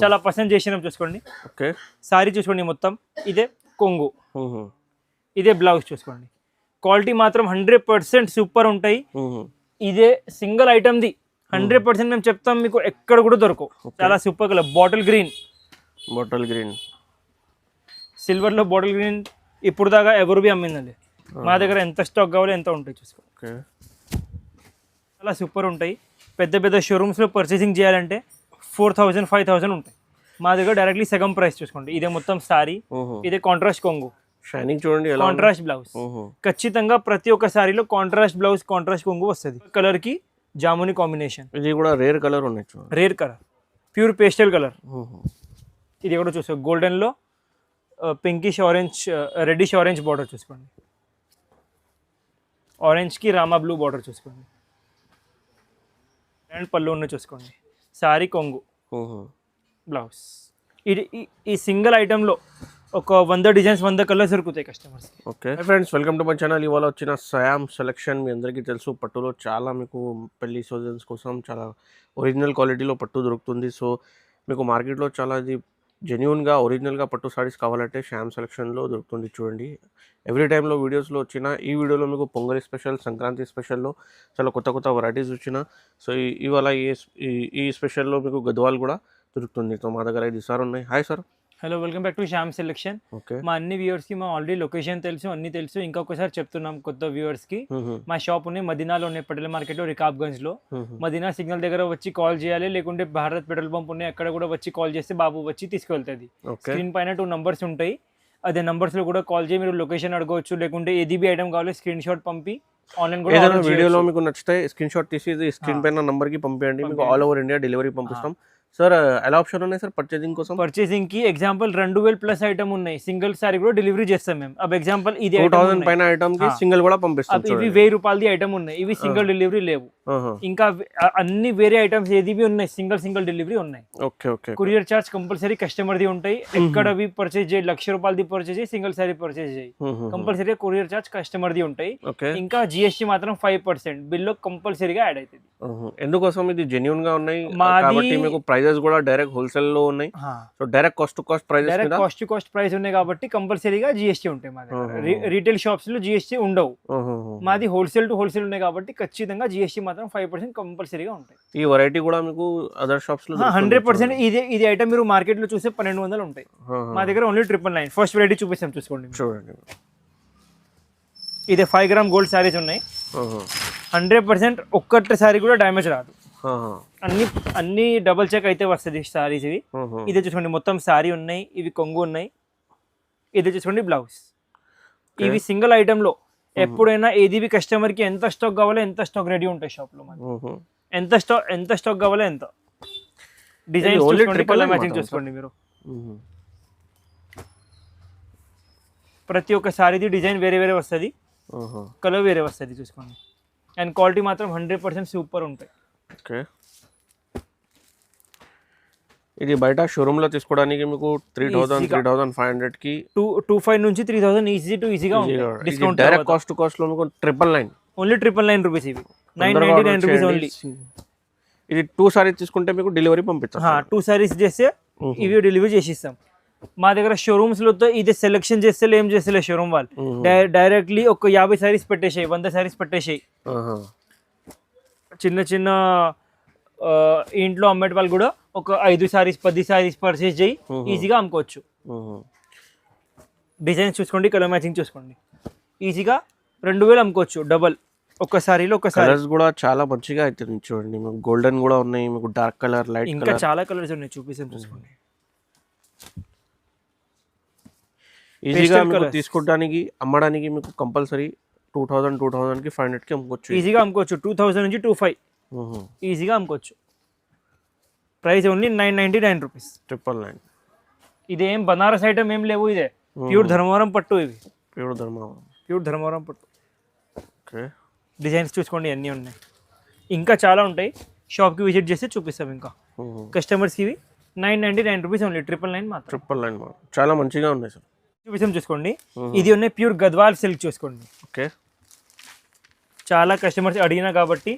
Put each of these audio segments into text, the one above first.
చాలా పసంద్ చేసినాం చూసుకోండి. ఓకే, సారీ చూసుకోండి మొత్తం ఇదే కొంగు, ఇదే బ్లౌజ్ చూసుకోండి. క్వాలిటీ మాత్రం 100% సూపర్ ఉంటాయి. ఇదే సింగిల్ ఐటమ్ది 100% మేము చెప్తాం, మీకు ఎక్కడ కూడా దొరకవు. చాలా సూపర్ కలర్ బాటిల్ గ్రీన్, సిల్వర్లో బాటిల్ గ్రీన్ ఇప్పుడు దాకా ఎవరు బి అమ్మిందండి. మా దగ్గర ఎంత స్టాక్ కావాలో ఎంత ఉంటాయి చూసుకో. చాలా సూపర్ ఉంటాయి. పెద్ద పెద్ద షోరూమ్స్లో పర్చేసింగ్ చేయాలంటే 4000 5000 ఉంటాయి. మా దగ్గర డైరెక్ట్లీ సగం ప్రైస్ చూసుకోండి. ఇదే మొత్తం సారీ, ఇదే కాంట్రాస్ట్ కొంగు, షైనింగ్ చూడండి, కాంట్రాస్ట్ బ్లౌజ్. ఖచ్చితంగా ప్రతి ఒక్క సారీలో కాంట్రాస్ట్ బ్లౌజ్ కాంట్రాస్ట్ కొంగు వస్తుంది. కలర్ కి జాముని కాంబినేషన్. ఇది కూడా రేర్ కలర్ ఉన్నాయి, rare colour, pure pastel colour. ఇది కూడా చూసుకో, గోల్డెన్ లో pinkish orange, reddish orange border చూసుకోండి. ఆరెంజ్ కి రామా బ్లూ బార్డర్ చూసుకోండి. అండ్ పళ్ళు ఉన్న చూసుకోండి. సారీ కొంగు, బ్లౌజ్. ఇది ఈ సింగిల్ ఐటెంలో ఒక 100 డిజైన్స్ 100 కలర్స్ దొరుకుతాయి customers. Okay friends, welcome to my channel. ఇవాళ వచ్చిన సయామ్ సెలెక్షన్ మీ అందరికీ తెలుసు. పట్టులో చాలా మీకు పెళ్లి సీజన్స్ కోసం చాలా ఒరిజినల్ క్వాలిటీలో పట్టు దొరుకుతుంది. సో మీకు మార్కెట్లో చాలా ఇది జెన్యూన్గా ఒరిజినల్గా పట్టు సారీస్ కావాలంటే శ్యామ్ సెలెక్షన్లో దొరుకుతుంది. చూడండి, ఎవ్రీ టైంలో వీడియోస్లో వచ్చిన ఈ వీడియోలో మీకు పొంగలి స్పెషల్, సంక్రాంతి స్పెషల్లో చాలా కొత్త కొత్త వెరైటీస్ వచ్చిన. సో ఇవాళ ఈ స్పెషల్లో మీకు గద్వాల్ కూడా దొరుకుతుంది. సో మా దగ్గర 5 సార్ ఉన్నాయి. Hi sir. Hello, welcome back to Shyam selection. మా అన్ని వ్యూవర్స్కి మా ఆల్రెడీ లొకేషన్ తెలుసు, అన్ని తెలుసు. ఇంకొకసారి చెప్తున్నాం కొత్త వ్యూవర్స్కి, మా షాప్ ఉన్నాయి మదీనాలో ఉన్నాయి, పటేల్ మార్కెట్లో, రికాబ్గంజ్లో. మదీనా సిగ్నల్ దగ్గర వచ్చి కాల్ చేయాలి, లేకుంటే భారత్ పెట్రోల్ పంప్ ఉన్నాయి అక్కడ కూడా వచ్చి కాల్ చేస్తే బాబు వచ్చి తీసుకెళ్తుంది. స్క్రీన్ పైన 2 నంబర్స్ ఉంటాయి, అదే నంబర్స్లో కూడా కాల్ చేసి మీరు లొకేషన్ అడగవచ్చు, లేకుంటే ఏది బి ఐటమ్ కావాలి స్క్రీన్ షాట్ పంపి ఆన్లైన్ కూడా. ఏదైనా వీడియోలో మీకు నచ్చితే స్క్రీన్ షాట్ తీసి స్క్రీన్ పైన నంబర్కి పంపించండి, మీకు ఆల్ ఓవర్ ఇండియా డెలివరీ పంపిస్తాం. సార్ ఎలా ఆప్షన్ ఉన్నాయి సార్ పర్చేసింగ్ కోసం? పర్చేసింగ్ కి ఎగ్జాంపుల్ 2000+ ఐటమ్ ఉన్నాయి, సింగిల్ సారీ కూడా డెలివరీ చేస్తాం మేము. అబ్ ఎగ్జాంపుల్ ఇది 2000 పైన ఐటమ్ కి సింగిల్ కూడా పంపిస్తాం. ఇవి 1000 రూపాయలది ఐటమ్ ఉన్నాయి, ఇవి సింగిల్ డెలివరీ లేవు. ఇంకా అన్ని వేరే ఐటమ్స్ ఏది ఉన్నాయి సింగిల్ డెలివరీ ఉన్నాయి. Okay, courier charge compulsory customer the ఉంటాయి. ఎక్కడవి పర్చేజ్ చేయి, 1,00,000 రూపాయలది పర్చేజ్ చేయి, సింగిల్ సారీ పర్చేజ్ చేయి, compulsory courier charge customer the ఉంటాయి. ఇంకా జిఎస్టీ మాత్రం 5% బిల్లో కంపల్సరీగా యాడ్ అవుతుంది. ఎందుకోసం ఇది జెన్యూన్ గా ఉన్నాయి కాబట్టి మీకు ప్రైజెస్ కూడా డైరెక్ట్ హోల్సేల్ లో ఉన్నాయి. So direct cost to cost prices, direct cost to cost price ఉన్నాయి కాబట్టి కంపల్సరీగా జిఎస్టీ ఉంటాయి. మా దగ్గర రీటైల్ షాప్స్ లో జిఎస్టీ ఉండవు, మాది హోల్సేల్ టు హోల్సేల్ ఉన్నాయి కాబట్టి ఖచ్చితంగా జిఎస్టీ మాత్రం 5% కంపల్సరీగా ఉంటాయి. ఈ వెరైటీ కూడా మీకు అదర్ షాప్స్ లో 100% ఇది ఐటమ్ మీరు మార్కెట్ లో చూస్తే 1200 ఉంటాయి, మా దగ్గర ఓన్లీ 999. ఫస్ట్ వెరైటీ చూపిస్తాం చూసుకోండి. చూడండి, ఇదే 5 గ్రామ్ గోల్డ్ సారీస్ ఉన్నాయి. 100% ఒక్కటి సారీ కూడా డ్యామేజ్ రాదు, అన్ని డబుల్ చెక్ అయితే వస్తుంది సారీస్ ఇవి. ఇదే చూసుకోండి, మొత్తం సారీ ఉన్నాయి, ఇవి కొంగు ఉన్నాయి. ఇదే చూసుకోండి బ్లౌజ్. ఇవి సింగిల్ ఐటమ్ లో ఎప్పుడైనా ఏది కస్టమర్ కి ఎంత స్టాక్ కావాలో ఎంత స్టాక్ రెడీ ఉంటాయి షాప్ లో. ఎంత స్టాక్ కావాలో ఎంత డిజైన్ కలర్ మ్యాచింగ్ చూసుకోండి మీరు. ప్రతి ఒక్క సారీది డిజైన్ వేరే వేరే వస్తుంది, కలర్ వేరే వస్తుంది చూసుకోండి. అండ్ క్వాలిటీ మాత్రం 100% సూపర్ ఉంటాయి. ఓకే, ఇది బయట షోరూమ్ లో తీసుకోవడానికి మీకు 3000 3500 కి 2500 నుంచి 3000 ఈజీగా ఉంటాయి. Discount direct cost to cost లో మీకు 999, ఓన్లీ 999 రూపీస్. ఇవి 999 రూపీస్ ఓన్లీ. ఇది 2 సారీస్ తీసుకుంటే మీకు డెలివరీ పంపిస్తాం. 2 సారీస్ చేస్తే ఇవి డెలివరీ చేసి ఇస్తాం. మా దగ్గర షోరూమ్స్ లో ఇది సెలెక్షన్ చేస్తే ఏం చేస్తలే షోరూమ్ వాళ్ళు, డైరెక్ట్లీ ఒక 50 సారీస్ పెట్టేసాయి, 100 సారీస్ పెట్టేసాయి. చిన్న ఇంట్లో అమ్మేటి వాళ్ళు కూడా ఒక 5 సారీస్ 10 సారీస్ పర్చేస్ చేయి ఈజీగా అమ్ముకోవచ్చు. డిజైన్స్ చూసుకోండి, కలర్ మ్యాచింగ్ చూసుకోండి, ఈజీగా 2000 అమ్ముకోవచ్చు డబల్ ఒక సారీలో. ఒక కలర్స్ కూడా చాలా మంచిగా అవుతుంది చూడండి, మీకు గోల్డెన్ కూడా ఉన్నాయి, మీకు డార్క్ కలర్, లైట్ ఇంకా చాలా కలర్స్ ఉన్నాయి, చూపిస్తాం చూసుకోండి. ఈజీగా తీసుకోవడానికి అమ్మడానికి మీకు కంపల్సరీ 2000 కి 500 కి అమ్ముకోవచ్చు, ఈజీగా అమ్ముకోవచ్చు. 2000 నుంచి 2500 ఈజీగా అమ్ముకోవచ్చు. Price only 999 rupees. 999. ఇదేం బనారస్ ఐటమ్ ఏం లేవు, ఇదే ప్యూర్ ధర్మవరం పట్టు. ఇవి ప్యూర్ ధర్మవరం పట్టు. ఓకే, డిజైన్స్ చూసుకోండి అన్నీ ఉన్నాయి, ఇంకా చాలా ఉంటాయి. షాప్కి విజిట్ చేస్తే చూపిస్తాం. ఇంకా కస్టమర్స్కి ఇవి 999 రూపీస్ ఓన్లీ. 999 మాత్రం. 999 చాలా మంచిగా ఉన్నాయి సార్. చూపిస్తాం చూసుకోండి. ఇది ఉన్నాయి ప్యూర్ గద్వాల్ సిల్క్ చూసుకోండి. ఓకే, చాలా కస్టమర్స్ అడిగినా కాబట్టి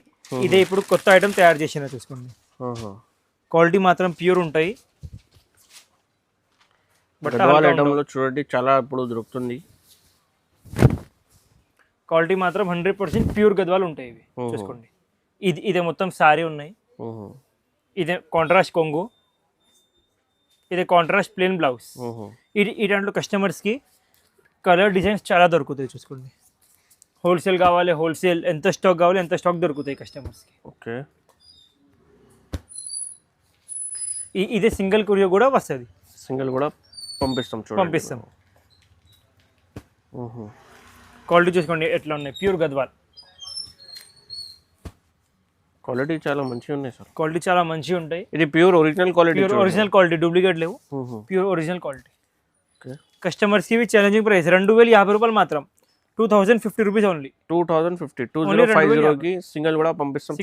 ఇదే ఇప్పుడు కొత్త ఐటమ్ తయారు చేసిన చూసుకోండి. క్వాలిటీ మాత్రం ప్యూర్ ఉంటాయి. గద్వాల్ ఐటమ్లో చూడండి చాలా ఇప్పుడు దొరుకుతుంది. క్వాలిటీ మాత్రం 100% ప్యూర్ గద్వాలు ఉంటాయి ఇవి. చూసుకోండి, ఇదే మొత్తం సారీ ఉన్నాయి, ఇదే కాంట్రాస్ట్ కొంగు, ఇదే కాంట్రాస్ట్ ప్లెయిన్ బ్లౌజ్. ఈ దాంట్లో కస్టమర్స్కి కలర్ డిజైన్స్ చాలా దొరుకుతాయి. చూసుకోండి, హోల్సేల్ కావాలి, హోల్సేల్ ఎంత స్టాక్ కావాలి ఎంత స్టాక్ దొరుకుతాయి కస్టమర్స్కి. ఓకే, ఇదే సింగిల్ కొరియర్ కూడా వస్తుంది, సింగిల్ కూడా పంపిస్తాం. క్వాలిటీ చూసుకోండి ఎట్లా ఉన్నాయి, ప్యూర్ గద్వాల్. క్వాలిటీ చాలా మంచిగా ఉన్నాయి సార్, క్వాలిటీ చాలా మంచిగా ఉంటాయి. ఇది pure original quality, original quality, duplicate లేవు, ప్యూర్ ఒరిజినల్ క్వాలిటీ. కస్టమర్స్కి ఇవి ఛాలెంజింగ్ ప్రైస్ 2050 రూపాయలు మాత్రం, 2050 రూపీస్ ఓన్లీ. 2050 2050కి సింగిల్ కూడా పంపిస్తాం.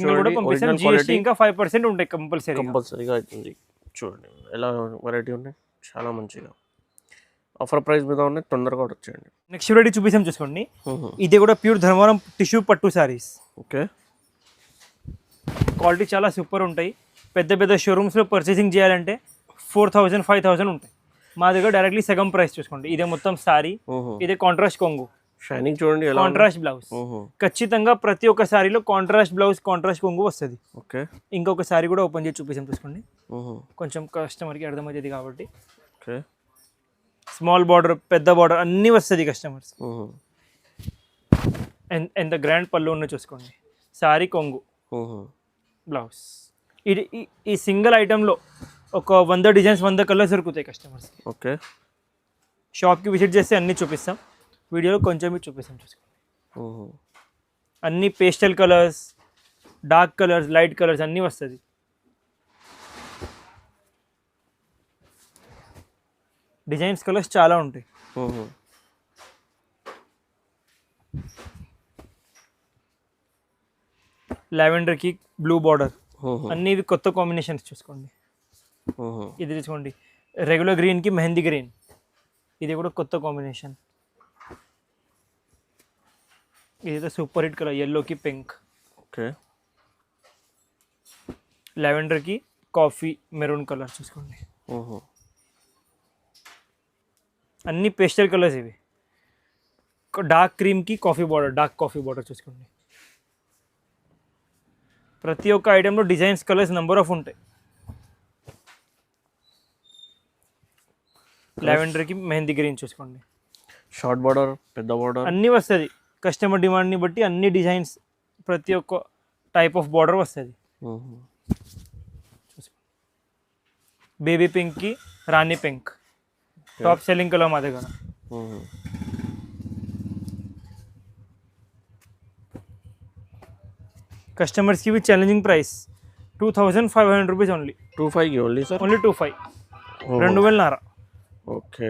GST ఇంకా 5% ఉంటాయి కంపల్సరీగా అవుతుంది. చూడండి ఎలా వెరైటీ ఉన్నాయి, చాలా మంచిగా ఆఫర్ ప్రైస్ మీద ఉన్నాయి, తొందరగా వచ్చేయండి. నెక్స్ట్ వెరైటీ చూపిస్తాం, చూసుకోండి. ఇది కూడా ప్యూర్ ధర్మవరం టిష్యూ పట్టు సారీస్. ఓకే, క్వాలిటీ చాలా సూపర్ ఉంటాయి. పెద్ద పెద్ద షోరూమ్స్లో పర్చేసింగ్ చేయాలంటే 4000 5000 ఉంటాయి. మా దగ్గర డైరెక్ట్లీ సగం ప్రైస్. చూసుకోండి, ఇదే మొత్తం సారీ, ఇదే కాంట్రాస్ట్ కొంగు, షైనింగ్ చూడండి, కాంట్రాస్ట్ బ్లౌజ్. ఖచ్చితంగా ప్రతి ఒక్క సారీలో కాంట్రాస్ట్ బ్లౌజ్, కాంట్రాస్ట్ కొంగు వస్తుంది. ఓకే, ఇంకొక సారీ కూడా ఓపెన్ చేసి చూపిస్తాం. చూసుకోండి, కొంచెం కస్టమర్కి అర్థమవుతుంది కాబట్టి. ఓకే, స్మాల్ బార్డర్, పెద్ద బార్డర్ అన్నీ వస్తుంది కస్టమర్స్. ఎంత గ్రాండ్ పళ్ళు ఉన్నో చూసుకోండి. సారీ కొంగు, బ్లౌజ్. ఇది ఈ సింగిల్ ఐటెంలో ఒక 100 డిజైన్స్ 100 కలర్స్ దొరుకుతాయి కస్టమర్స్కి. ఓకే, షాప్కి విజిట్ చేస్తే అన్నీ చూపిస్తాం, వీడియోలో కొంచెం చూపిస్తాం. చూసుకోండి, అన్ని pastel colours, dark colours, light colours అన్నీ వస్తుంది. డిజైన్స్ కలర్స్ చాలా ఉంటాయి. లావెండర్కి బ్లూ బార్డర్, అన్ని ఇవి కొత్త కాంబినేషన్స్. చూసుకోండి, ఇది తీసుకోండి, రెగ్యులర్ గ్రీన్కి మెహందీ గ్రీన్, ఇది కూడా కొత్త కాంబినేషన్. ఇదైతే సూపర్ హిట్ కలర్, ఎల్లోకి పింక్. ఓకే, లావెండర్కి కాఫీ మెరూన్ కలర్. చూసుకోండి, అన్ని పేస్టల్ కలర్స్ ఇవి. డార్క్ క్రీమ్కి coffee border, dark coffee border. చూసుకోండి, ప్రతి ఒక్క ఐటెంలో డిజైన్స్, కలర్స్ నెంబర్ ఆఫ్ ఉంటాయి. లావెండర్కి మెహందీ గ్రీన్. చూసుకోండి, షార్ట్ బార్డర్, పెద్ద బార్డర్ అన్నీ వస్తుంది. కస్టమర్ డిమాండ్ని బట్టి అన్ని డిజైన్స్, ప్రతి ఒక్క టైప్ ఆఫ్ బార్డర్ వస్తుంది. బేబీ పింక్కి రాణి పింక్, టాప్ సెల్లింగ్ కలర్ మా దగ్గర. కస్టమర్స్కి ఇవి challenging price 2500 rupees only. 25 only sir, only 25, 2000. Okay,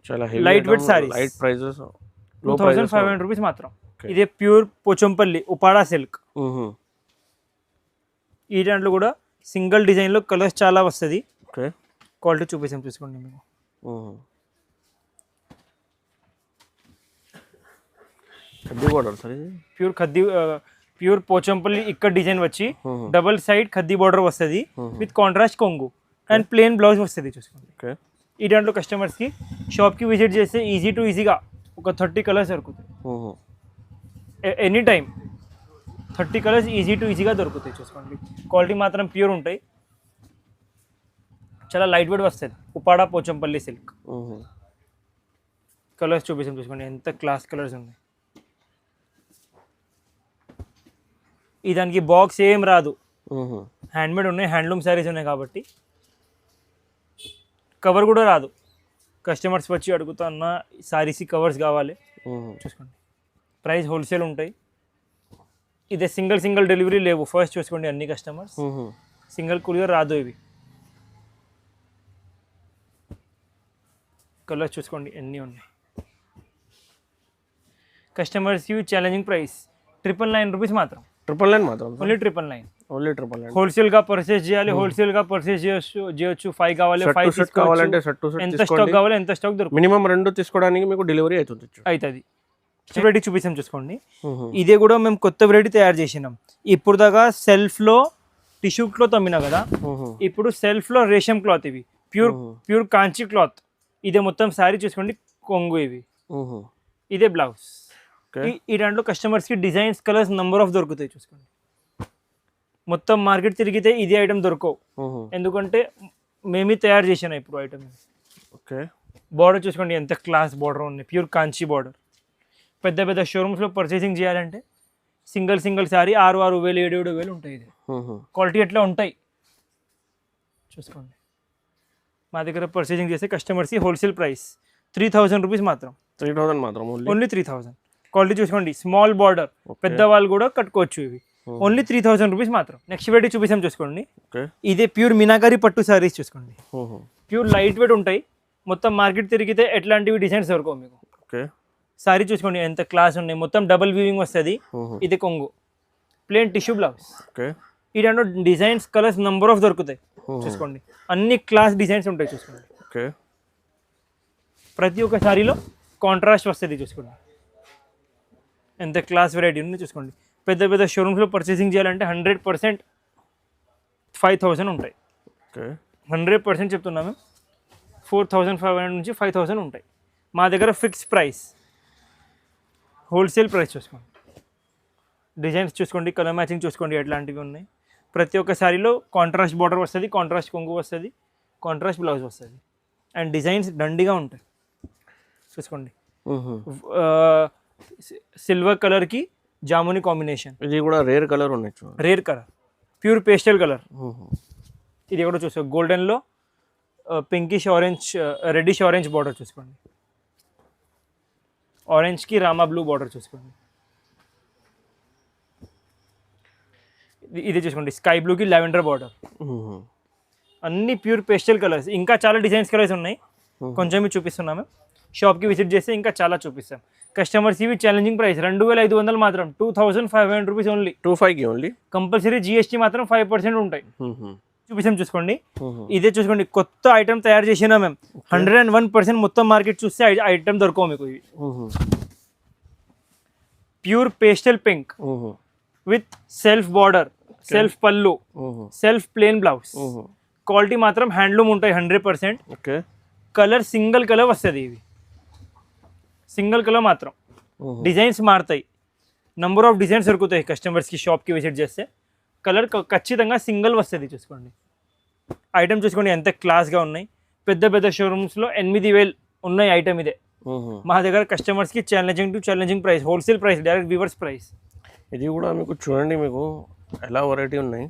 చాలా light weight saris, light prices, 2500 rupees మాత్రం. ఇదే ప్యూర్ పోచంపల్లి ఉపాడా సిల్క్. ఈ దాంట్లో కూడా సింగిల్ డిజైన్లో కలర్స్ చాలా వస్తుంది. ఓకే, క్వాలిటీ చూపిస్తాం. చూసుకోండి, మీకు ఖద్దీ బార్డర్ సార్, ఇది ప్యూర్ ఖద్దీ, ప్యూర్ పోచంపల్లి ఇక్కడ డిజైన్ వచ్చి డబల్ సైడ్ ఖద్దీ బార్డర్ వస్తుంది విత్ కాంట్రాస్ట్ కొంగు అండ్ ప్లెయిన్ బ్లౌజ్ వస్తుంది. చూసుకోండి, ఓకే, ఈ దాంట్లో కస్టమర్స్కి షాప్కి విజిట్ చేస్తే ఈజీగా ఒక 30 కలర్స్ దొరుకుతాయి. ఎనీ టైం 30 కలర్స్ ఈజీగా దొరుకుతాయి. చూసుకోండి, క్వాలిటీ మాత్రం ప్యూర్ ఉంటాయి, చాలా లైట్ వెయిట్ వస్తుంది. ఉపాడా పోచంపల్లి సిల్క్. కలర్స్ చూపిస్తాం. చూసుకోండి, ఎంత క్లాస్ కలర్స్ ఉన్నాయి. ఈ దానికి బాక్స్ ఏం రాదు, హ్యాండ్మేడ్ ఉన్నాయి, హ్యాండ్లూమ్ శారీస్ ఉన్నాయి కాబట్టి. కవర్ కూడా రాదు. కస్టమర్స్ వచ్చి అడుగుతా అన్న శారీస్కి కవర్స్ కావాలి. చూసుకోండి, ప్రైస్ హోల్సేల్ ఉంటాయి. ఇదే సింగిల్ డెలివరీ లేవు. ఫస్ట్ చూసుకోండి, అన్ని కస్టమర్స్ సింగిల్ కొరియర్ రాదు. ఇవి కలర్స్ చూసుకోండి, ఎన్ని ఉన్నాయి. కస్టమర్స్కి ఛాలెంజింగ్ ప్రైస్ 999 రూపీస్ మాత్రం. 999 మాత్రం, ఓన్లీ 999. ఓన్లీ 999. హోల్సేల్గా పర్చేస్ చేయాలి, హోల్సేల్గా పర్చేస్ చేయొచ్చు. 5 కావాలి, 5 కావాలంటే సెట్ టు సెట్ ఎంత స్టాక్ కావాలి ఎంత స్టాక్ దొరుకుతుంది. మినిమం 2 తీసుకోవడానికి మీకు డెలివరీ అవుతుంది. వెరైటీ చూపిస్తాం. చూసుకోండి, ఇదే కూడా మేము కొత్త వెరైటీ తయారు చేసినాం. ఇప్పుడు దాకా సెల్ఫ్లో టిష్యూ క్లాత్ అమ్మినా కదా, ఇప్పుడు సెల్ఫ్లో రేషం క్లాత్. ఇవి ప్యూర్ కాంచి క్లాత్. ఇదే మొత్తం శారీ చూసుకోండి, కొంగు ఇవి, ఇదే బ్లౌజ్. ఈ దాంట్లో కస్టమర్స్కి డిజైన్స్, కలర్స్, నంబర్ ఆఫ్ దొరుకుతాయి చూసుకోండి. మొత్తం మార్కెట్ తిరిగితే ఇది ఐటమ్ దొరకవు, ఎందుకంటే మేమే తయారు చేసాను ఇప్పుడు ఐటమ్. ఓకే, బార్డర్ చూసుకోండి ఎంత క్లాస్ బార్డర్ ఉంది, ప్యూర్ కాంచి బార్డర్. పెద్ద పెద్ద షోరూమ్స్లో పర్చేసింగ్ చేయాలంటే సింగిల్ శారీ 6,000, 7,000 ఉంటాయి. ఇది క్వాలిటీ ఎట్లా ఉంటాయి చూసుకోండి. మా దగ్గర పర్చేసింగ్ చేసే కస్టమర్స్కి హోల్సేల్ ప్రైస్ 3,000 రూపీస్ మాత్రం. 3,000 మాత్రం, ఓన్లీ 3,000. క్వాలిటీ చూసుకోండి, స్మాల్ బార్డర్, పెద్దవాళ్ళు కూడా కట్టుకోవచ్చు. ఇవి ఓన్లీ 3,000 రూపీస్ మాత్రం. నెక్స్ట్ వెరైటీ చూపిస్తాం చూసుకోండి. ఇదే ప్యూర్ మీనాకారి పట్టు శారీస్ చూసుకోండి. ప్యూర్ లైట్ వెయిట్ ఉంటాయి. మొత్తం మార్కెట్ తిరిగితే ఎట్లాంటివి డిజైన్స్ దొరకవు మీకు. శారీ చూసుకోండి ఎంత క్లాస్ ఉన్నాయి, మొత్తం డబుల్ వీవింగ్ వస్తుంది. ఇది కొంగు, ప్లేన్ టిష్యూ బ్లౌజ్. ఈ దాంట్లో డిజైన్స్, కలర్స్, నంబర్ ఆఫ్ దొరుకుతాయి చూసుకోండి. అన్ని క్లాస్ డిజైన్స్ ఉంటాయి చూసుకోండి. ప్రతి ఒక్క శారీలో కాంట్రాస్ట్ వస్తుంది చూసుకోండి. ఎంత క్లాస్ వెరైటీ ఉంది చూసుకోండి. పెద్ద పెద్ద షోరూమ్స్లో పర్చేసింగ్ చేయాలంటే 100% 5,000 ఉంటాయి. 100% చెప్తున్నాము, 4,500 నుంచి 5,000 ఉంటాయి. మా దగ్గర ఫిక్స్ ప్రైస్, హోల్సేల్ ప్రైస్ చూసుకోండి. డిజైన్స్ చూసుకోండి, కలర్ మ్యాచింగ్ చూసుకోండి, ఎట్లాంటివి ఉన్నాయి. ప్రతి ఒక్క శారీలో కాంట్రాస్ట్ బార్డర్ వస్తుంది, కాంట్రాస్ట్ కొంగు వస్తుంది, కాంట్రాస్ట్ బ్లౌజ్ వస్తుంది. అండ్ డిజైన్స్ దండిగా ఉంటాయి చూసుకోండి. సిల్వర్ కలర్కి జాముని కాంబినేషన్. ఇది కూడా రేర్ కలర్ ఉన్నాయి, rare colour, pure pastel colour. ఇది కూడా చూసుకో, గోల్డెన్లో pinkish orange, reddish orange border చూసుకోండి. ఆరెంజ్కి రామా బ్లూ బార్డర్ చూసుకోండి. ఇది చూసుకోండి, స్కై బ్లూకి లావెండర్ బార్డర్. అన్ని ప్యూర్ పేస్టల్ కలర్స్. ఇంకా చాలా డిజైన్స్ కలర్స్ ఉన్నాయి, కొంచెం చూపిస్తున్నాము. షాప్కి విజిట్ చేస్తే ఇంకా చాలా చూపిస్తాం. కస్టమర్స్ ఇవి ఛాలెంజింగ్ ప్రైస్ 2,500 మాత్రం, 2,500 rupees only. 25 only. Compulsory GST మాత్రం 5% ఉంటాయి. చూపిస్తాం చూసుకోండి. ఇదే చూసుకోండి, కొత్త ఐటమ్ తయారు చేసినా మేము. 101% మొత్తం మార్కెట్ చూస్తే ఐటమ్ దొరకవు మీకు. ఇవి pure pastel pink with self border, self పల్లు, సెల్ఫ్ ప్లేన్ బ్లౌజ్. క్వాలిటీ మాత్రం హ్యాండ్లూమ్ ఉంటాయి 100%. కలర్ సింగిల్ కలర్ వస్తుంది. ఇవి సింగిల్ కలర్ మాత్రం. డిజైన్స్ మారుతాయి, నంబర్ ఆఫ్ డిజైన్స్ దొరుకుతాయి కస్టమర్స్కి షాప్కి విజిట్ చేస్తే. కలర్ ఖచ్చితంగా సింగిల్ వస్తుంది చూసుకోండి. ఐటమ్ చూసుకోండి ఎంత క్లాస్గా ఉన్నాయి. పెద్ద పెద్ద షోరూమ్స్లో 8,000 ఉన్నాయి ఐటమ్. ఇదే మా దగ్గర కస్టమర్స్కి challenging price, wholesale price, direct viewers price. ఇది కూడా మీకు చూడండి, మీకు ఎలా వెరైటీ ఉన్నాయి.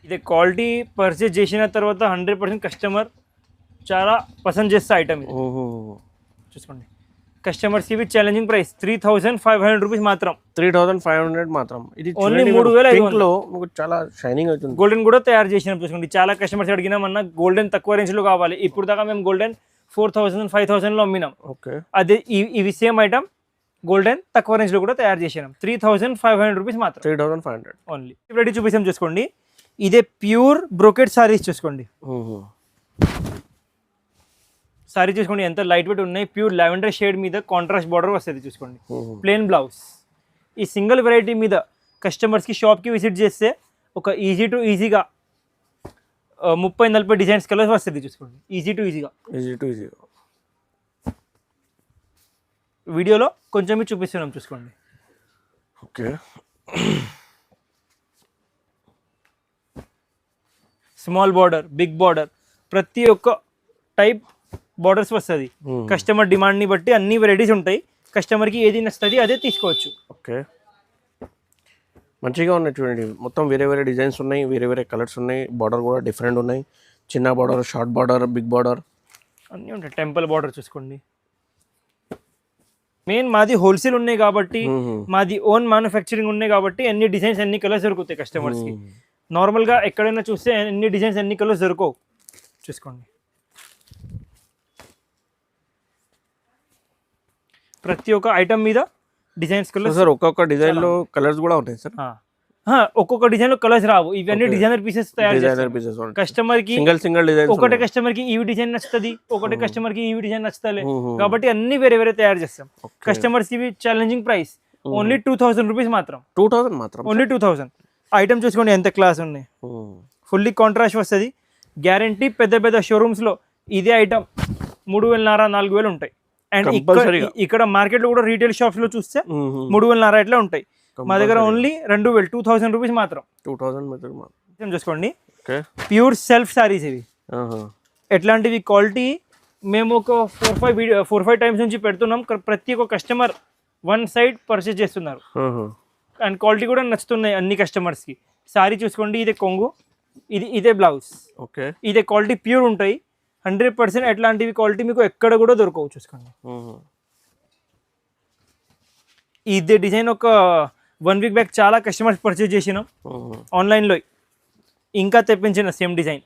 ఇదే క్వాలిటీ పర్చేజ్ చేసిన తర్వాత 100% కస్టమర్ చాలా పసంద్ చేస్తే ఐటమ్ ఇది చూసుకోండి. కస్టమర్స్ ఇవి ఛాలెంజింగ్ ప్రైస్ 3,500 రూపీస్ మాత్రం. 3,500 మాత్రం. ఇది ఓన్లీ 3,500 మీకు చాలా షైనింగ్ అవుతుంది. గోల్డెన్ కూడా తయారు చేసినాం చూసుకోండి. చాలా కస్టమర్స్ అడిగినామన్నా గోల్డెన్ తక్కువ రేంజ్లో కావాలి. ఇప్పుడు దాకా మేము గోల్డెన్ 4,000, 5,000లో అమ్మినాం. అదే ఇవి సేమ్ ఐటమ్ గోల్డెన్ తక్కువ రేంజ్లో కూడా తయారు చేసినాం. 3,500 రూపీస్ మాత్రం. 3,500 ఓన్లీ. రెడీ చూపిస్తాం చూసుకోండి. ఇదే ప్యూర్ బ్రోకెట్ సారీస్ చూసుకోండి. సారీ చూసుకోండి ఎంత లైట్ వెయిట్ ఉన్నాయి. ప్యూర్ లావెండర్ షేడ్ మీద కాంట్రాస్ట్ బార్డర్ వస్తుంది చూసుకోండి. Plain blouse. ఈ సింగిల్ వెరైటీ మీద కస్టమర్స్కి షాప్కి విజిట్ చేస్తే ఒక ఈజీగా 30-40 డిజైన్స్ కలర్స్ వస్తుంది చూసుకోండి. ఈజీ టు ఈజీగా. వీడియోలో కొంచెం చూపిస్తున్నాం చూసుకోండి. Okay, small border, big border, ప్రతి ఒక్క టైప్ బార్డర్స్ వస్తుంది. కస్టమర్ డిమాండ్ని బట్టి అన్ని వెరైటీస్ ఉంటాయి. కస్టమర్కి ఏది నచ్చుతుంది అదే తీసుకోవచ్చు. ఓకే, మంచిగా ఉన్నాయి చూడండి. మొత్తం వేరే వేరే డిజైన్స్ ఉన్నాయి, వేరే వేరే కలర్స్ ఉన్నాయి. బార్డర్ కూడా డిఫరెంట్ ఉన్నాయి. చిన్న border, short border, big border అన్నీ ఉంటాయి. టెంపుల్ బార్డర్ చూసుకోండి. మెయిన్ మాది హోల్సేల్ ఉన్నాయి కాబట్టి, మాది ఓన్ మ్యానుఫ్యాక్చరింగ్ ఉన్నాయి కాబట్టి అన్ని డిజైన్స్, అన్ని కలర్స్ దొరుకుతాయి కస్టమర్స్కి. నార్మల్గా ఎక్కడైనా చూస్తే అన్ని డిజైన్స్, అన్ని కలర్స్ దొరకవు చూసుకోండి. ప్రతి ఒక్క ఐటమ్ మీద డిజైన్స్ కలర్స్. సార్ ఒక్కొక్క డిజైన్లో కలర్స్ కూడా ఉంటాయి సార్? ఒక్కొక్క డిజైన్లో కలర్స్ రావు. ఇవన్నీ డిజైనర్ పీసెస్ తయారు చేస్తారు. కస్టమర్కి సింగిల్ డిజైన్, ఒకటే కస్టమర్కి ఈ డిజైన్ నచ్చుతుంది, ఒకటే కస్టమర్కి ఈ డిజైన్ నచ్చుతలే కాబట్టి అన్ని వేరే వేరే తయారు చేస్తాం. కస్టమర్స్ ఇవి ఛాలెంజింగ్ ప్రైస్ ఓన్లీ 2,000 రూపీస్ మాత్రం. 2,000 మాత్రం, ఓన్లీ 2,000. ఐటమ్ చూసుకోండి ఎంత క్లాస్ ఉన్నాయి. ఫుల్లీ కాంట్రాస్ట్ వస్తుంది. గ్యారంటీ పెద్ద పెద్ద షోరూమ్స్లో ఇదే ఐటమ్ 3,500-4,000 ఉంటాయి. అండ్ ఇక్కడ మార్కెట్లో కూడా రీటైల్ షాప్స్లో చూస్తే 3,500 ఇట్లా ఉంటాయి. మా దగ్గర ఓన్లీ 2,000 రూపీస్ మాత్రం. 2000 చూసుకోండి, ప్యూర్ సెల్ఫ్ సారీస్ ఇవి. ఎట్లాంటివి క్వాలిటీ మేము ఒక 4-5 టైమ్స్ నుంచి పెడుతున్నాం. ప్రతి ఒక్క కస్టమర్ వన్ సైడ్ పర్చేస్ చేస్తున్నారు అండ్ క్వాలిటీ కూడా నచ్చుతున్నాయి అన్ని కస్టమర్స్కి. సారీ చూసుకోండి, ఇదే కొంగు, ఇదే బ్లౌజ్. ఓకే, ఇదే క్వాలిటీ ప్యూర్ ఉంటాయి 100%. ఎట్లాంటివి క్వాలిటీ మీకు ఎక్కడ కూడా దొరకవు. చూసుకోండి, ఇదే డిజైన్ ఒక 1 వీక్ బ్యాక్ చాలా కస్టమర్స్ పర్చేస్ చేసినాం ఆన్లైన్లో, ఇంకా తెప్పించిన సేమ్ డిజైన్.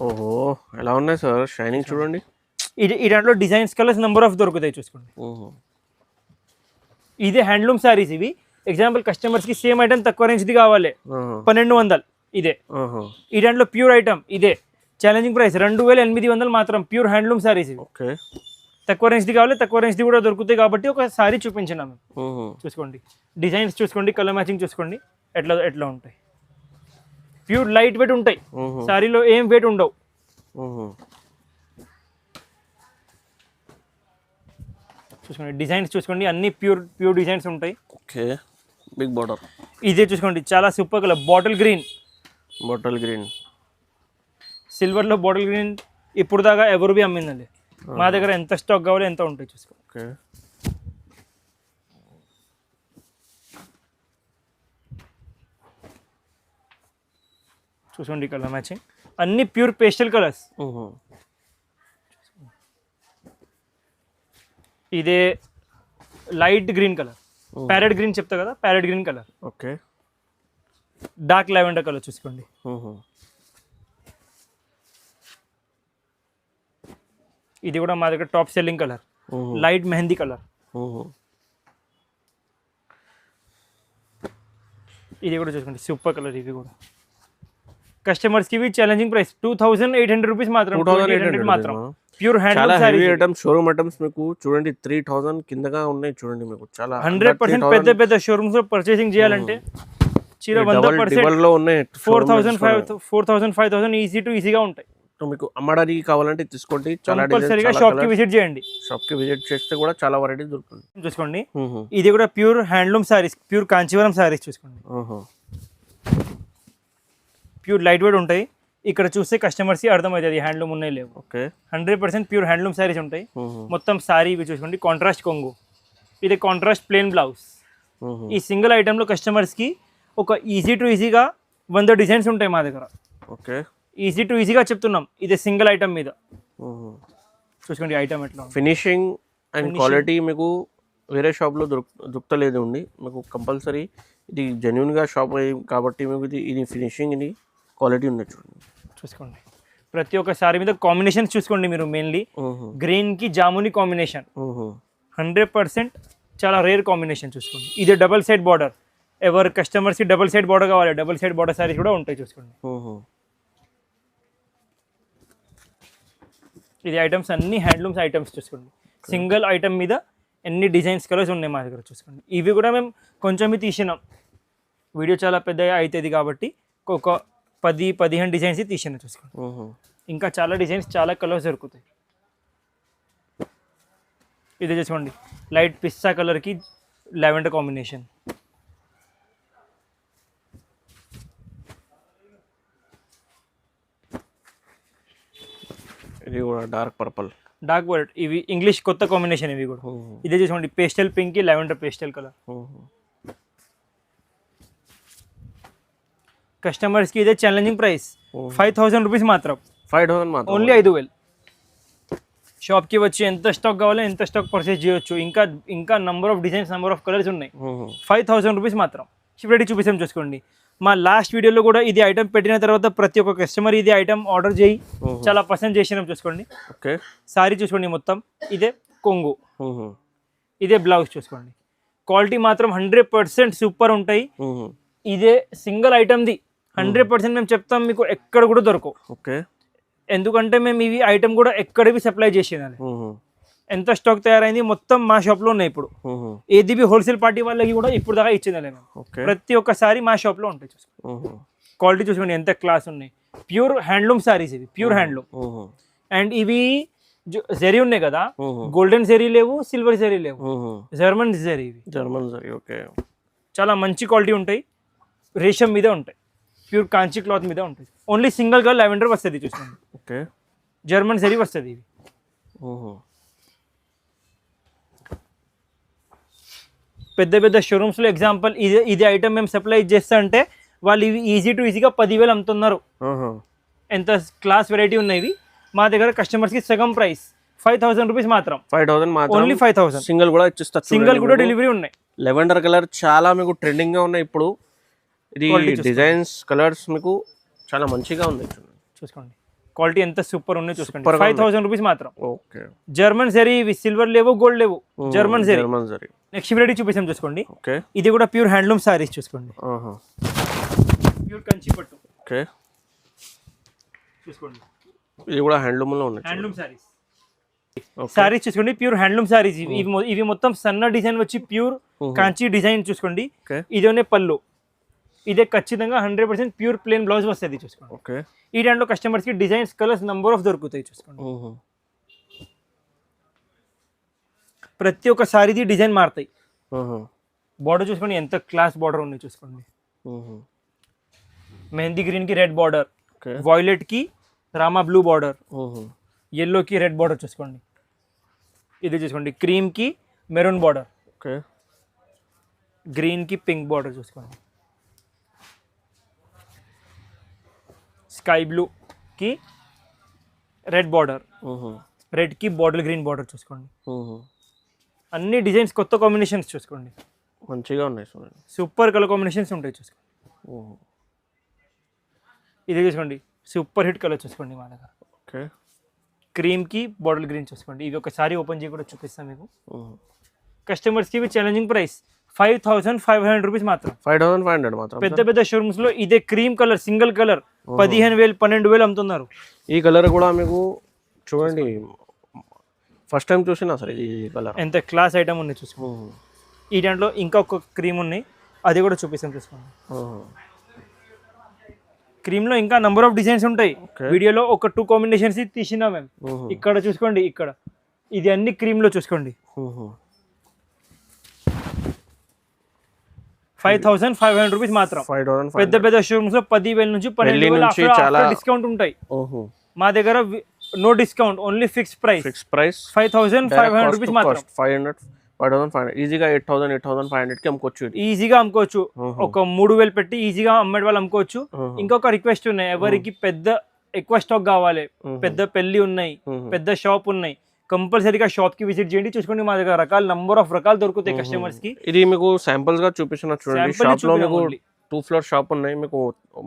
ఓహో, ఎలా ఉన్నాయి సార్, షైనింగ్ చూడండి. ఈ దాంట్లో డిజైన్స్ కలర్స్ నెంబర్ ఆఫ్ దొరుకుతాయి. చూసుకోండి, ఇదే హ్యాండ్లూమ్ సారీస్ ఇవి. ఎగ్జాంపుల్ కస్టమర్స్కి సేమ్ ఐటమ్ తక్కువ రేంజ్ది కావాలి 1,200, ఇదే. ఈ దాంట్లో ప్యూర్ ఐటమ్ ఇదే, ఛాలెంజింగ్ ప్రైస్ 2,800 మాత్రం. ప్యూర్ హ్యాండ్లూమ్ సారీస్ ఇవి. తక్కువ రేంజ్ది కావాలి, తక్కువ రేంజ్ది కూడా దొరుకుతాయి కాబట్టి ఒక సారీ చూపించినాము. చూసుకోండి, డిజైన్స్ చూసుకోండి, కలర్ మ్యాచింగ్ చూసుకోండి, ఎట్లా ఉంటాయి. ప్యూర్ లైట్ వెయిట్ ఉంటాయి, సారీలో ఏం వెయిట్ ఉండవు. చూసుకోండి, డిజైన్స్ చూసుకోండి, అన్ని ప్యూర్ డిజైన్స్ ఉంటాయి. Okay, big border. ఇదే చూసుకోండి, చాలా సూపర్ కలర్, బాటిల్ గ్రీన్. సిల్వర్లో బాటిల్ గ్రీన్ ఇప్పుడు దాకా ఎవరు బి అమ్మిందండి. మా దగ్గర ఎంత స్టాక్ కావాలో ఎంత ఉంటాయి. చూసుకో, చూసుకోండి, కలర్ మ్యాచింగ్ అన్ని ప్యూర్ పేస్టల్ కలర్స్. ఇదే light green colour, parrot green చెప్తా కదా, parrot green colour. Okay, dark lavender colour చూసుకోండి. ఇది కూడా మా దగ్గర top selling colour, light mehndi colour. ఇది కూడా చూసుకోండి, సూపర్ కలర్. ఇవి కూడా కస్టమర్స్కి ఇవి ఛాలెంజింగ్ ప్రైస్ 2,800 రూపీస్ మాత్రం. 2,800 మాత్రం. Pure handloom items, showroom items మీకు చూడండి 3,000 కిందగా ఉన్నాయి. చూడండి, మీకు చాలా 100% పెద్ద షోరూమ్స్ లో పర్చేసింగ్ చేయాలంటే చీర 100% లో ఉన్నాయి. 4,000-5,000 ఈజీగా ఉంటాయి. మీకు అమ్మడానికి కావాలంటే తీసుకోండి, చాలా కంపల్సరీగా షాప్ కి విజిట్ చేయండి. షాప్ కి విజిట్ చేస్తే కూడా చాలా వెరైటీ దొరుకుతుంది. చూసుకోండి, ఇది కూడా pure handloom saris, pure Kanjeevaram saris. చూసుకోండి, ప్యూర్ లైట్ వెయిట్ ఉంటాయి. ఇక్కడ చూస్తే కస్టమర్స్ కి అర్థమవుతుంది హ్యాండ్లూమ్ ఉన్నాయి లేవు. 100% ప్యూర్ హ్యాండ్లూమ్ సారీస్ ఉంటాయి. మొత్తం సారీ ఇవి చూసుకోండి, కాంట్రాస్ట్ కొంగు, ఇది కాంట్రాస్ట్ ప్లెయిన్ బ్లౌజ్. ఈ సింగిల్ ఐటమ్ లో కస్టమర్స్ కి ఒక ఈజీగా 100 డిజైన్స్ ఉంటాయి మా దగ్గర. ఓకే, ఈజీగా చెప్తున్నాం, ఇది సింగిల్ ఐటమ్ మీద. చూసుకోండి ఐటమ్ ఎట్లా, ఫినిషింగ్ అండ్ క్వాలిటీ మీకు వేరే షాప్లో దొరకలేదు అండి. మీకు కంపల్సరీ ఇది జెన్యున్గా షాప్ కాబట్టి మీకు ఇది ఫినిషింగ్, ఇది క్వాలిటీ ఉంది. చూసుకోండి, ప్రతి ఒక్క సారీ మీద కాంబినేషన్స్ చూసుకోండి మీరు. మెయిన్లీ గ్రీన్ కి జాముని కాంబినేషన్ 100% చాలా రేర్ కాంబినేషన్. చూసుకోండి, ఇది డబల్ సైడ్ బార్డర్. ఎవరు కస్టమర్స్కి డబల్ సైడ్ బార్డర్ కావాలి, డబల్ సైడ్ బార్డర్ సారీస్ కూడా ఉంటాయి. చూసుకోండి, ఇది ఐటమ్స్ అన్ని హ్యాండ్లూమ్స్ ఐటమ్స్. చూసుకోండి, సింగిల్ ఐటమ్ మీద ఎన్ని డిజైన్స్ కలర్స్ ఉన్నాయి మా దగ్గర. చూసుకోండి, ఇవి కూడా మేము కొంచెం తీసినాం, వీడియో చాలా పెద్దగా అవుతుంది కాబట్టి ఒక 10-15 డిజైన్స్ తీసినా. చూసుకోండి, ఇంకా చాలా డిజైన్స్, చాలా కలర్స్ దొరుకుతాయి. ఇది చూసుకోండి, లైట్ పిస్తా కలర్కి లావెండర్ కాంబినేషన్. ఇది కూడా డార్క్ పర్పుల్, ఇవి ఇంగ్లీష్ కొత్త కాంబినేషన్. ఇవి కూడా ఇదే చూసుకోండి, పేస్టల్ పింక్ కి లావెండర్ పేస్టల్ కలర్. కస్టమర్స్ కి ఇదే ఛాలెంజింగ్ ప్రైస్ 5,000 రూపీస్ మాత్రం. 5,000 మాత్రం, ఓన్లీ 5,000. షాప్ కి వచ్చి ఎంత స్టాక్ కావాలో ఎంత స్టాక్ పర్చేస్ చేయొచ్చు. ఇంకా number of designs, number of colours ఉన్నాయి. 5,000 రూపీస్ మాత్రం. షిప్ రెడీ చూపిస్తాం. చూసుకోండి, మా లాస్ట్ వీడియోలో కూడా ఇది ఐటమ్ పెట్టిన తర్వాత ప్రతి ఒక్క కస్టమర్ ఇది ఐటమ్ ఆర్డర్ చేయి చాలా పసంద్ చేసినాం. చూసుకోండి, ఓకే, సారీ చూసుకోండి, మొత్తం ఇదే కొంగు, ఇదే బ్లౌజ్. చూసుకోండి, క్వాలిటీ మాత్రం 100% సూపర్ ఉంటాయి. ఇదే సింగిల్ ఐటమ్ది 100% మేము చెప్తాం, మీకు ఎక్కడ కూడా దొరకవు. ఓకే, ఎందుకంటే మేము ఇవి ఐటమ్ కూడా ఎక్కడివి సప్లై చేసేదాన్ని. ఎంత స్టాక్ తయారైంది మొత్తం మా షాప్ లో ఉన్నాయి. ఇప్పుడు ఏది బి హోల్సేల్ పార్టీ వాళ్ళకి కూడా ఇప్పుడు దాకా ఇచ్చిందా మేము. ప్రతి ఒక్కసారి మా షాప్ లో ఉంటాయి. క్వాలిటీ చూసుకోండి ఎంత క్లాస్ ఉన్నాయి. ప్యూర్ హ్యాండ్లూమ్ సారీస్ ఇవి, ప్యూర్ హ్యాండ్లూమ్. అండ్ ఇవి జరీ ఉన్నాయి కదా, గోల్డెన్ జరీ లేవు, సిల్వర్ జరీ లేవు, జర్మన్ జరీ ఇవి. German zari, okay. చాలా మంచి క్వాలిటీ ఉంటాయి, రేషం మీద ఉంటాయి, ప్యూర్ కాంచి క్లాత్ మీద ఉంటుంది. ఓన్లీ సింగిల్ గా లావెండర్ వస్తుంది చూసుకోండి. ఓకే. జర్మన్ జరీ వస్తుంది ఇవి. పెద్ద పెద్ద షోరూమ్స్ లో ఎగ్జాంపుల్ ఇది ఐటమ్ మేము సప్లై చేస్తా అంటే వాళ్ళు ఇవి ఈజీగా 10,000 అమ్ముతున్నారు. ఎంత క్లాస్ వెరైటీ ఉన్నాయి ఇవి. మా దగ్గర కస్టమర్స్ కి సగం ప్రైస్ 5,000 రూపీస్ మాత్రం. 5,000 మాత్రం, ఓన్లీ 5,000. సింగిల్ కూడా ఇచ్చిస్తారు. సింగిల్ కూడా డెలివరీ ఉన్నాయి. లెవెండర్ కలర్ చాలా మీకు ట్రెండింగ్ గా ఉన్నాయి ఇప్పుడు. ఇది డిజైన్స్ కలర్స్ మీకు చాలా మంచిగా ఉంది. చూసుకోండి క్వాలిటీ ఎంత సూపర్ ఉన్నాయి చూసుకోండి. 5,000 రూపీస్ మాత్రం. ఓకే. జర్మన్ జరీ ఇవి, సిల్వర్ లేవు, గోల్డ్ లేవు, జర్మన్ జరీ. నెక్స్ట్ వెరైటీ చూపిస్తాం చూసుకోండి. ఓకే. ఇది కూడా ప్యూర్ హ్యాండ్లూమ్ సారీస్ చూసుకోండి. ప్యూర్ కంచి పట్టు. ఓకే. చూసుకోండి ఇది కూడా హ్యాండ్లూమ్ లో ఉన్నాయి. హ్యాండ్లూమ్ సారీస్. సారీస్ చూసుకోండి ప్యూర్ హ్యాండ్లూమ్ సారీస్. ఇవి మొత్తం సన్న డిజైన్ వచ్చి ప్యూర్ కాంచి డిజైన్ చూసుకోండి. ఇదే పళ్ళు, ఇదే ఖచ్చితంగా 100% ప్యూర్ ప్లేన్ బ్లౌజ్ వస్తుంది చూసుకోండి. ఓకే. ఈ దాంట్లో కస్టమర్స్ కి డిజైన్స్, కలర్స్ నంబర్ ఆఫ్ దొరుకుతాయి చూసుకోండి. ప్రతి ఒక్క సారీది డిజైన్ మారుతాయి. బార్డర్ చూసుకోండి ఎంత క్లాస్ బార్డర్ ఉన్నాయి చూసుకోండి. మెహందీ గ్రీన్ కి రెడ్ బార్డర్, వాయిలెట్ కి రామా బ్లూ బార్డర్, ఎల్లో కి రెడ్ బార్డర్ చూసుకోండి. ఇది చూసుకోండి క్రీమ్ కి మెరూన్ బార్డర్, గ్రీన్ కి పింక్ బార్డర్ చూసుకోండి. స్కై బ్లూ కి రెడ్ బార్డర్, రెడ్ కి బాటిల్ గ్రీన్ బార్డర్ చూసుకోండి. అన్ని డిజైన్స్ కొత్త కాంబినేషన్స్ చూసుకోండి. మంచిగా ఉన్నాయి, సూపర్ కలర్ కాంబినేషన్స్ ఉంటాయి చూసుకోండి. ఇది చూసుకోండి సూపర్ హిట్ కలర్ చూసుకోండి మా దగ్గర. ఓకే. క్రీమ్ కి బాటిల్ గ్రీన్ చూసుకోండి. ఇవి ఒకసారి ఓపెన్ చేసి కూడా చూపిస్తాం మీకు. కస్టమర్స్ కి ఇవి ఛాలెంజింగ్ ప్రైస్ 5,500 రూపీస్ మాత్రం. 5,500 మాత్రం. పెద్ద పెద్ద షోరూమ్స్ లో ఇదే క్రీమ్ కలర్ సింగిల్ కలర్ 15,000 12,000 అమ్ముతున్నారు. ఈ కలర్ కూడా మీకు చూడండి ఫస్ట్ టైం చూసినా సరే ఈ కలర్ ఎంత క్లాస్ ఐటమ్ ఉన్నాయి చూసుకోండి. ఈ దాంట్లో ఇంకా ఒక క్రీమ్ ఉన్నాయి, అది కూడా చూపిస్తాం చూసుకోండి. క్రీమ్ లో ఇంకా నంబర్ ఆఫ్ డిజైన్స్ ఉంటాయి. వీడియోలో ఒక 2 కాంబినేషన్స్ తీసినా మేము. ఇక్కడ చూసుకోండి, ఇక్కడ ఇది అన్ని క్రీమ్ లో చూసుకోండి. 5,500 రూపీస్ మాత్రం. పెద్ద పెద్ద షోరూమ్స్ లో 10,000 నుంచి 12,000 డిస్కౌంట్ ఉంటాయి. మా దగ్గర no discount, only fix price. 5,500 rupees మాత్రం. 5,500 ఈజీగా 8,500 కి అమ్ముకోవచ్చు. ఈజీగా అమ్ముకోవచ్చు. ఒక 3,000 పెట్టి ఈజీగా అమ్మేటి వాళ్ళు అమ్ముకోవచ్చు. ఇంకొక రిక్వెస్ట్ ఉన్నాయి, ఎవరికి ఎక్కువ స్టాక్ కావాలి, పెద్ద పెళ్లి ఉన్నాయి, పెద్ద షాప్ ఉన్నాయి, కంపల్సరీగా షాప్ కి విజిట్ చేయండి. చూసుకోండి మా దగ్గర నంబర్ ఆఫ్ రకాలు దొరుకుతాయి కస్టమర్స్ కి. ఇది మీకు శాంపుల్స్ గా చూపిస్తున్నా చూడండి. షాప్ లో మీకు 2 ఫ్లోర్ షాప్ ఉన్నాయి. మీకు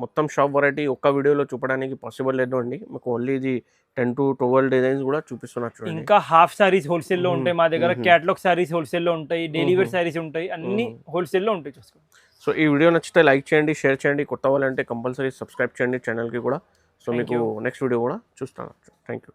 మొత్తం షాప్ వెరైటీ ఒక్క వీడియోలో చూపడానికి పాసిబుల్ లేదు అండి. మీకు ఓన్లీ ఇది 10 to 12 డిజైన్స్ కూడా చూపిస్తున్నా చూడండి. ఇంకా హాఫ్ సారీస్ హోల్సేల్ లో ఉంటాయి మా దగ్గర, క్యాటలాగ్ సారీస్ హోల్సేల్ లో ఉంటాయి, డైలీ వేర్ సారీస్ ఉంటాయి, అన్ని హోల్సేల్ లో ఉంటాయి చూసుకోండి. సో ఈ వీడియో నచ్చితే లైక్ చేయండి, షేర్ చేయండి. కొత్త వాళ్ళంటే కంపల్సరీ సబ్స్క్రైబ్ చేయండి ఛానల్ కి కూడా. సో మీకు నెక్స్ట్ వీడియో కూడా చూస్తాను. Thank you.